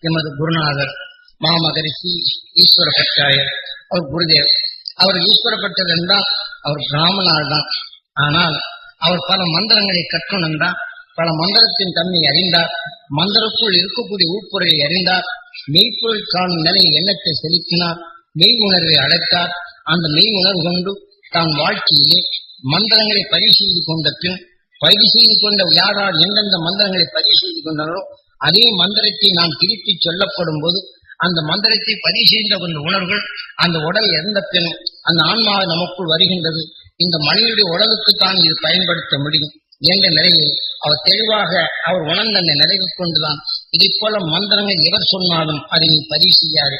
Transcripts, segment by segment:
எமது குருநாதர் மாமகரிஷி ஈஸ்வர பட்டாயர் அவர் குருதேவ். அவர் ஈஸ்வர பட்டர் என்றால் அவர் பிராமணர் தான். ஆனால் அவர் பல மந்திரங்களை கற்றுணர்ந்தார், பல மந்திரத்தின் தன்மை அறிந்தார், மந்திரக்குள் இருக்கக்கூடிய உட்பொருளை அறிந்தார், மெய்ப்பொருள் காணும் நிலையில் எண்ணத்தை செலுத்தினார், மெய் உணர்வை அழைத்தார். அந்த மெய் உணர்வு கொண்டு தான் வாழ்க்கையிலே மந்திரங்களை பதிவு செய்து கொண்ட பின், பதிவு செய்து கொண்ட யாரால் எந்தெந்த மந்திரங்களை பதிவு செய்து கொண்டாரோ அதே மந்திரத்தை நான் திருப்பி சொல்லப்படும் போது அந்த மந்திரத்தை பதிவு செய்த கொண்ட உணர்வுகள் அந்த உடல் இறந்த பின் அந்த ஆன்மாவை நமக்குள் வருகின்றது. இந்த மனிதனுடைய உடலுக்குத்தான் இது பயன்படுத்த முடியும் என்ற நிலையில் அவர் தெளிவாக அவர் உணர்ந்த அந்த நிலையை கொண்டுதான் இதை போல மந்திரங்கள் எவர் சொன்னாலும் அதை நீ பதிவு செய்யாது.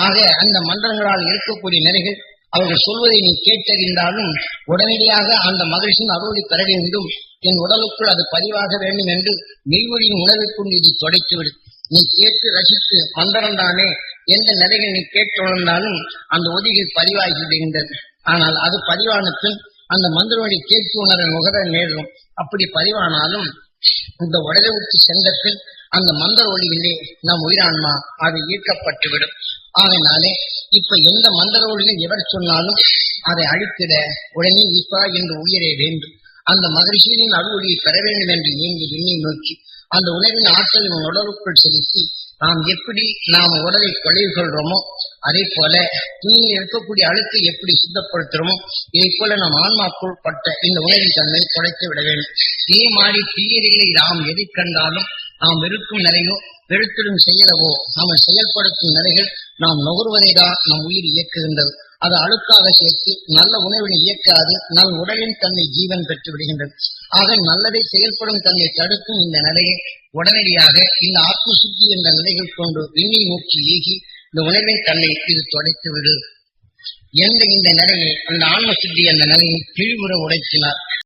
ஆக அந்த மந்திரங்களால் இருக்கக்கூடிய நிலைகள் அவர்கள் சொல்வதை நீ கேட்டறிந்தாலும் உடனடியாக அந்த மகிழ்ச்சியின் அருளை பெற வேண்டும், என் உடலுக்குள் அது பதிவாக வேண்டும் என்று மெய்வழியின் உணர்வை கொண்டு இதை தொடைத்துவிடு. நீ கேட்டு ரசித்து மந்திரம் தானே எந்த நிலைகள் நீ கேட்டு உணர்ந்தாலும் அந்த ஒதிகள் பதிவாகி விடுகின்றது. ஆனால் அது பதிவான பின் அந்த மந்திரவழி கேட்டு உணர நுகர நேரும். அப்படி பதிவானாலும் இந்த உடலை விட்டு சென்ற பின் அந்த மந்திர ஒளியிலே நம் உயிரான்மா அது ஈர்க்கப்பட்டுவிடும். ஆகையினாலே இப்ப எந்த மந்திர ஒளியில் எவர் சொன்னாலும் அதை அழித்திட உடனே ஈஸ்வரா என்று உயிரே வேண்டும். அந்த மகிழ்ச்சியின் அருளொளியை பெற வேண்டும் என்று ஏங்கி விண்ணை நோக்கி அந்த உணவின் ஆற்றலின் உடலுக்குள் செலுத்தி நாம் உடலை கொலைவு கொள்றோமோ அதே போல துணியில் இருக்கக்கூடிய அழுத்தை எப்படி சுத்தப்படுத்துறோமோ இதை போல நாம் ஆன்மாக்குள் பட்ட இந்த உணவின் தன்மை குறைத்து விட வேண்டும். இதே மாதிரி தீயர்களை நாம் எதை கண்டாலும் நாம் வெறுக்கும் நிலையோ வெறுத்திடும் செயலவோ நாம் செயல்படுத்தும் நிலைகள் நாம் நுகர்வதை தான் நம் உயிர் இயக்குகின்றது. அது அழுக்காக சேர்த்து நல்ல உணவினை இயக்காது நம் உடலின் தன்மை ஜீவன் பெற்று விடுகின்றது. ஆக நல்லதை செயல்படும் தன்மை தடுக்கும் இந்த நிலையை உடனடியாக இந்த ஆத்ம சுத்தி என்ற நிலைகள் கொண்டு விண்ணை நோக்கி ஏகி இந்த உணவின் தன்மை இது தொடைத்து விடு என்ற இந்த நிலையை அந்த ஆன்ம சுத்தி என்ற நிலையை கிழிவுற உடைத்தினார்.